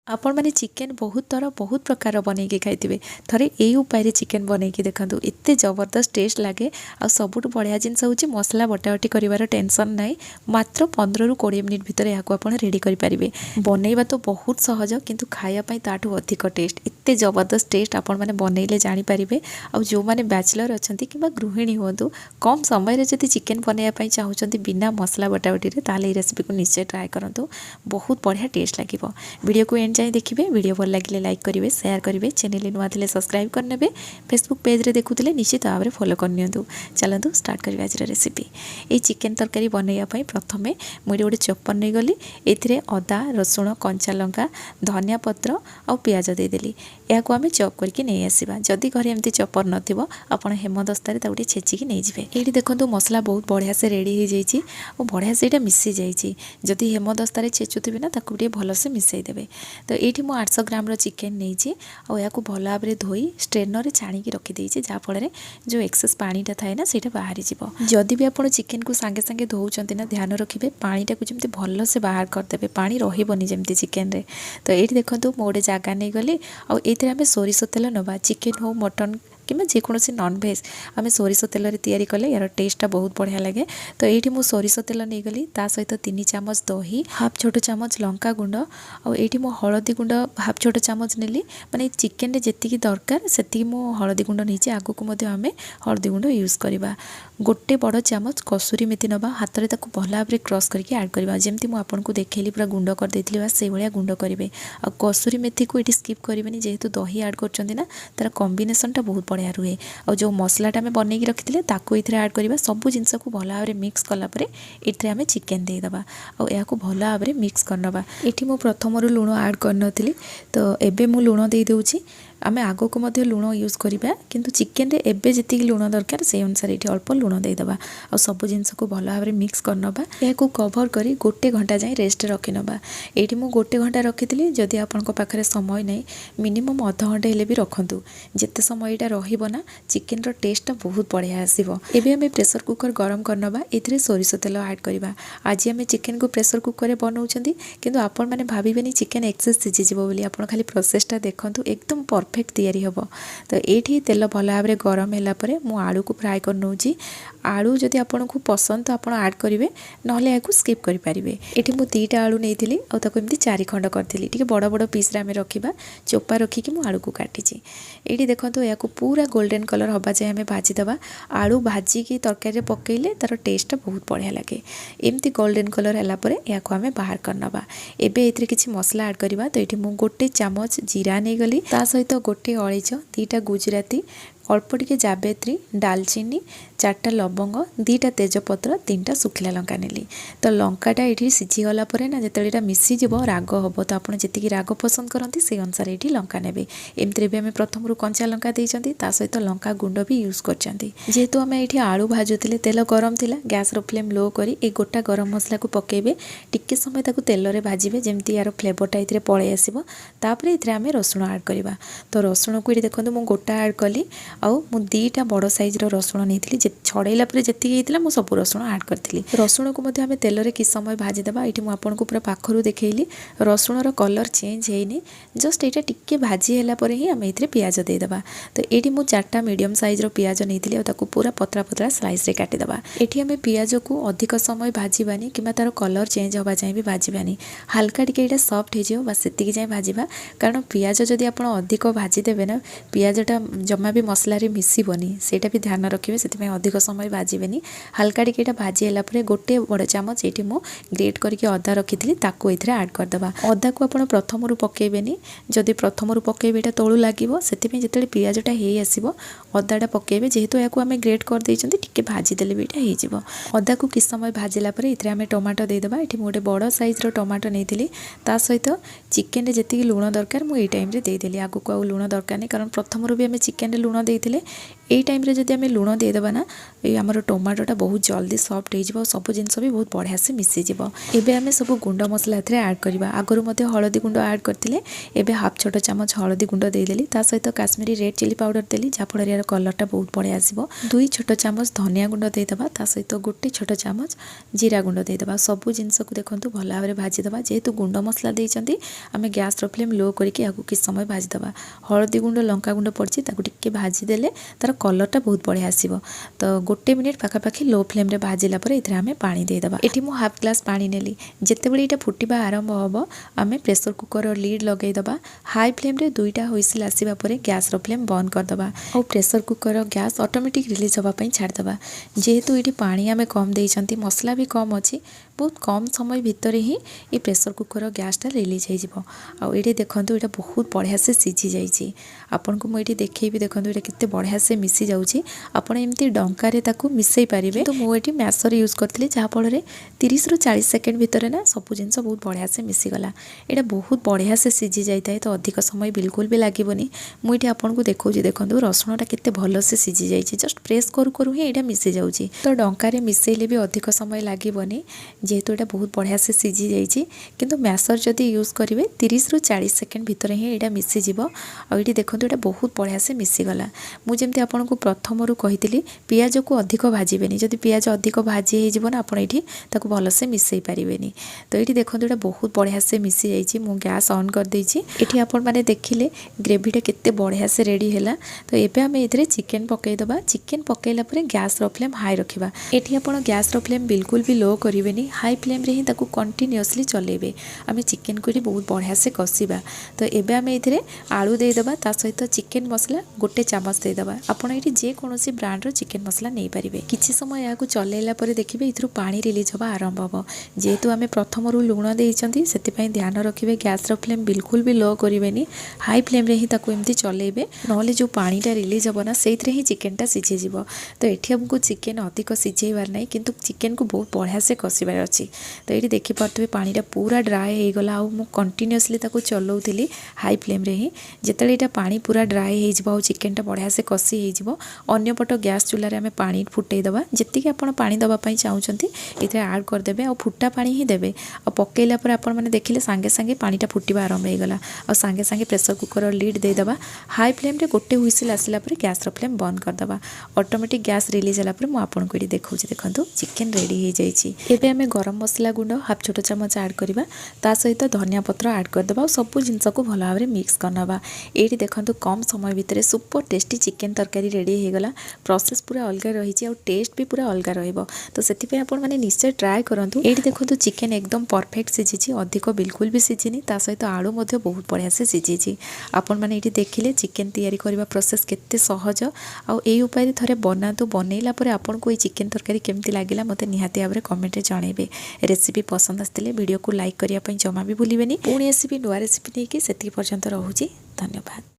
आपण मैंने चिकेन बहुत थर बहुत प्रकार बनईकि खाई थे यही उपाय चिकेन बनईकि देखूँ एत जबरदस्त टेस्ट लगे आ सबुठ बढ़िया जिनस हूँ मसला बटाबटी कर टेंशन ना मात्र 15 ରୁ 20 मिनिट भितर यहाँ आप रेडी करेंगे बनइबा तो बहुत सहज किंतु खायापाई ताठू अधिक टेस्ट एत जबरदस्त टेस्ट आपण मैंने बनइले जानीपारे आ जो मैंने बैचलर अच्छा कि गृहिणी हूँ कम समय जब चिकेन बनवाई चाहते बिना मसला बटाबटी ताले रेसिपी को निश्चय ट्राए करूँ बहुत बढ़िया टेस्ट लगे वीडियो को एंड जाए देखिए वीडियो भल लगे लाइक करेंगे शेयर करेंगे चैनल नुआ थे सब्सक्राइब करने फेसबुक पेज रे देखुले निश्चित भाव में फॉलो करनी चलतु स्टार्ट करेंगे आज रेसिपी ये चिकेन तरकारी बनवाई प्रथम मुझे गोटे चपर नहीं गली ए अदा रसुण कंचा लंका धनिया पत्र आ पियाज देदेली या आम चॉप करके नहीं आसवा जदि घर एमती चपर नथिबो आपण हेमदस्तारे ताकू छेचिकी नहीं जिवे ये देखो मसला बहुत बढ़िया से रेडी हो जाइए और बढ़िया से यहाँ मिसी जाइए जदि हेमदस्तारे छेचुथि ना ताकू भल से मिसई देवे तो ये 800 ग्राम चिकेन नहीं या भल भाव में धोई स्ट्रेनर छाणिकी रखीदे जहाँफल जो एक्सेस पानीटा थाए ना से बाहरी जदि भी आप चिकेन को सांगे सांगे धोउछंती ना ध्यान रखिए पानीटा को जमी भल से बाहर करदे पानी रही जमी चिकेन रे तो ये देखो मो गोटे जगह नहीं गली आम सोरिष तेल नवा चिकेन हो मटन कि जेकोसी नॉनभेज आम सोरिष तेल तैयारी कले यार टेस्टा बहुत बढ़िया लगे तो ये मुझे सोरिष तेल नहीं गली ता सहित 3 चामच दही हाफ छोट चामच लंका गुंड आठी मो हलदी गुंड हाफ छोट चामच नेली माने चिकेन रे जेतिकी दरकार सेतिकी मो हलदी गुंड नहीं आगु को आम हलदी गुंड यूज करवा गोटे बड़ चामच कसुरी मेथी नवा हाथ में भल भाव में क्रश करके ऐड करवा जमती मुझे आपको देखली पूरा गुंड कर देती बस से भाया गुंड करेंगे आ कसुरी मेथी को ये स्किप करेंगे जेहेतु दही ऐड कर तार कॉम्बिनेशनटा बहुत बढ़िया रुहे और जो मसलाटा आम बनईकी रखी ये ऐड करवा सब जिनस को भल भाव में मिक्स कलापर ये आम चिकेन देदेबा और या भल भाव में मिक्स करनवा ये मुझे प्रथम लुण ऐड करनी तो एबे मु लुण दे दूची आम आग को लुण यूज करवा किंतु चिकेन रे एबे जितकी लुण दरकार से अनुसार ये अल्प लुण देदेबा और सब जिनस को भल भाव में मिक्स करनवा या कभर कर गोटे घंटा जाए रेस्ट रखिनवा ये मुझे गोटे घंटा रखी जदि आपण पाखे समय नहीं मिनिमम अध घंटे हेले भी रखु जिते समय यहाँ रहा चिकेन रो टेस्टा बहुत बढ़िया आसो एबे आम प्रेसर कुकर गरम करनवा ये सोरिष तेल ऐड करवा आज आम चिकेन को प्रेसर कुकर बनाऊँ किंतु आपण मैंने भावेनि चिकेन एक्सेस सीझीज बोली आप खाली प्रोसेसटा देखूँ एकदम परफेक्ट तैयारी हम तो ये तेल भल भाव में गरम है मु आलू को फ्राए कर नौची आलू जदि आपन को पसंद तो आप ऐड करेंगे ना या स्किप करेंगे ये मुझे 2टा आलू नहीं एमती 4 खंड करी टे बड़ बड़ पीस आम रखा चोपा रखिकी मुझे आलू को काटी ये देखो या पूरा गोल्डन कलर हवा जाए आम भाजीदे आलू भाजिकी तरकारी पकईले तार टेस्टा बहुत बढ़िया लगे एमती गोल्डन कलर है या आम बाहर करनवा एबे ये किसी मसला ऐड करवा तो ये मुझे गोटे चामच जीरा नहीं गली ता सहित गोटे अड़ीच 2टा गुजराती अल्प टिके जावेत्री डालचीनी 4टा लवंग 2टा तेजपत्र 3टा सुखिला लंका नेली तो लंकाटा ये सीझीगला ना जो मिसीज राग हम तो आप जी राग पसंद करती से अनुसार ये लंका ने एमती भी आम प्रथम कंचा लंका देती सहित लंका गुंड भी यूज करेतु आम ये आलू भाजुले तेल गरम थी गैस फ्लेम लो कर गोटा गरम मसला को पकेबे टिके समय ताको तेल रे भाजिबे जेमती यार फ्लेवरटा ये पलि आसो तापर ये आम रसुण ऐड करवा तो रसुण को ये देखो मुझे गोटा ऐड कली आउ मु 2टा बड़ साइज रसुण नहीं छड़ेला जी मुझे सब रसुण ऐड करी रसुण को आम तेल रे किस समय भाजीदेवा ये मुझे आपको पूरा पाखर देखली रसुण कलर चेंज होनी जस्ट यहाँ टिके भाजी है ही आम ये पियाज देदेबा तो ये मुझे 4टा मीडियम साइज पियाज नहीं पूरा पतला पतला स्लाइस रे काटिदेबा ये आम पियाज को अधिक समय भाजबानी कि तार कलर चेंज हवा जाए भी भाजबानी हल्का टिके ये सफ्ट हो बस से जाए भाजवा कारण पियाज जदि आप अधिक भाजीदेवे ना पियाजटा जमा भी मसला मिसबनी सेटा भी ध्यान रखिए से अधिक समय भाजबेनी हल्का टिके भाजी है गोटे बड़ चामच ये मुझे ग्रेट करके अदा रखी ये ऐड करदे अदा को आप प्रथम पकेबेनी जदि प्रथम पकेबे ये तलू लगे से जो पियाजटा हो आसो अदाटा पकेबे जेहेतु या आम ग्रेट कर टे भाजीदे भी यहाँ अदा को किस समय भाजिला ये आम टमाटो देदेबा ये गोटे बड़ साइज टमाटो नहीं सहित चिकेन जी लुण दरकार मुझे टाइम देदेली आगू को लुण दरकार नहीं कारण प्रथम भी आम चिकेन लुण देते एई टाइम रे जदि आमे लुण देदेबा ना ये आमर टमाटोटा बहुत जल्दी सॉफ्ट हो सब जिनस भी बहुत बढ़िया से मिसीज एबे आमे सब गुंड मसला एथरे ऐड करबा आगरु मते हळदी गुंड ऐड करथिले एबे हाफ छोट चामच हळदी गुंड देदेली ता सहित काश्मीरी रेड चिली पाउडर देली जा फल यार कलरटा बहुत बढ़िया आसीबो 2 छोट चामच धनिया गुंड देदेबा ता सहित गोटे छोट चामच जीरा गुंड देदेबा सब जिनस को देखंतु भल भाबरे भाजी दबा जेहेतु गुंड मसला देइचंती आमे गैस रो फ्लेम लो करके आगु किछ समय भाजी दबा हळदी गुंड लंका गुंड पड़ची ताकु टिके भाजी देले तार कलरटा बहुत बढ़िया आसीबो तो गोटे मिनिट पाखापाखि लो फ्लेम रे भाजिला पर इथरे आमे पानी देदेबा एठी मु हाफ ग्लास पानी नेली जेते बेले इटा फुटिबा आरंभ होबो आमे प्रेशर कुकर रो लीड लगेई दबा हाई फ्लेम रे दुईटा हुइसिल आसीबा परे गैस रो फ्लेम बंद कर दबा और प्रेशर कुकर रो गैस ऑटोमेटिक रिलीज होबा पई छाड़ दबा जेहेतु इटी पानी आमे कम देइचंती मसला भी कम अछि बहुत कम समय भितर ही ये प्रेशर कुकर रो गैसटा रिलीज हो जिवो आ एठी देखंतु एटा बहुत बढ़िया से सिझी जाइछि आपन को एठी देखैबी देखंतु एटा केते बढ़िया से मिसी जाउछि आपण एम्ति डंका रे ताकू मिसई पारिबे तो मो एठी मैशर यूज करथली जहा फल रे 30 रु 40 सेकंड भितर ना सब जिंस बहुत बढ़िया से मिसी गला एटा बहुत बढ़िया से सिझी जाइताय तो अधिक समय बिल्कुल भी लागिबोनी मु एठी आपन को देखौछि देखंतु रसुणटा केते भलो से सिझी जाइछि जस्ट प्रेस करू करू ही एटा मिसी जाउछि तो डंका रे मिसैले भी अधिक समय लागिबोनी जेहेतु एटा बहुत बढ़िया से सिझी जाइछि किंतु मैशर जदि यूज करिवे 30 रु 40 सेकंड भितर ही एटा मिसी जिवो आ एठी देखंतु एटा बहुत बढ़िया से मिसी गला मु जेमति आपन को प्रथम रु कहितली पियाज को अधिक भाजिबेनी जदि पियाज अधिक भाजी हे जिवो ना आपण एठी ताकू भलो से मिसई पारिबेनी तो एठी देखंतु एटा बहुत बढ़िया से मिसी जाइछि मु गैस ऑन कर देइछि एठी आपण माने देखिले ग्रेवीटा केते बढ़िया से रेडी हैला तो एबे हम एथरे चिकन पकई दबा चिकन पकईला परे गैस रो फ्लेम हाई रखिबा एठी आपण गैस रो फ्लेम बिल्कुल भी लो करिवेनी हाई फ्लेम रे ही ताकू कंटिन्यूअसली चलेबे आमे चिकन को बहुत बढ़िया से कसिबा तो एबे आमे एथरे आलू दे दबा ता सहित चिकन मसला गोटे चामच दे दबा आपण एठी जे कोनोसी ब्रांड रो चिकन मसला नै परिबे किछि समय याकू चलेला परे देखिबे इथरो पानी रिलीज होबा आरंभ होबो जेहेतु आमे प्रथम रु लुण देइचंती सेति पई ध्यान रखिबे गैस रो फ्लेम बिल्कुल भी लो करिवेनी हाई फ्लेम रे ही ताकू एम्ति चलेबे नहले जो पानीटा रिलीज होबो ना सेइथरे ही चिकनटा सिझी जिवो तो एठी हमकु चिकन अधिक सिझेइबार नै किंतु चिकन को बहुत बढ़िया से कसिबार अछि तो ये देखी पार्थे पानीटा पूरा ड्राए हो गला आ कंटिन्यूअसली ताको चलाउली हाई फ्लेम रे ही जिते यहाँ पानी पूरा ड्राए हो चिकेनटा बढ़िया से कसी हो अन्य पट गैस चूल्हा आम पानी फुटेदबा जी आप पानी दवाई चाहते ये ऐड करदे आ फुटा पानी ही देवे आ पकईला आप देखिले सांगे सांगे पानीटा फुटा आरंभ हो गला आ सांगे सांगे प्रेशर कुकर लीड देदेबा हाई फ्लेम रे गोटे हुइसिल आसला गैस रो फ्लेम बंद करदबा ऑटोमेटिक गैस रिलीज होला मुझे आपको ये देखा देखो चिकेन रेडी हो जाइए एबे आमे गरम मसला गुंड हाफ छोट चामच ऐड करबा ता सहित धनिया पत्र ऐड करदबा और सब जिनस को भल भाव मिक्स करनबा एठी देखंतु कम समय भितर सुपर टेस्टी चिकेन तरकारी रेडी हो गला प्रोसेस पूरा अलग रही और टेस्ट भी पूरा अलग रहइबो तो सेति पे आपण माने निश्चय ट्राई करंतु एठी देखंतु चिकेन एकदम परफेक्ट सिझिछि अधिक बिल्कुल भी सिझिनी ता सहित आलू मध्ये बहुत बढ़िया से सिझिछि आपण माने एठी देखिले चिकेन तैयारी करबा प्रोसेस केते सहज आ एई उपाय थरे बनातु बनैला परे आपण को चिकेन तरकारी केमति लागिला मते निहाती भाबरे कमेंट रे जणैबे रेसिपी पसंद आसतिले वीडियो को लाइक करिया पई जमा भी भूलिबेनी पुणी आसीबी नुआ रेसिपी नेकी सेति पर्यंत रहूची धन्यवाद।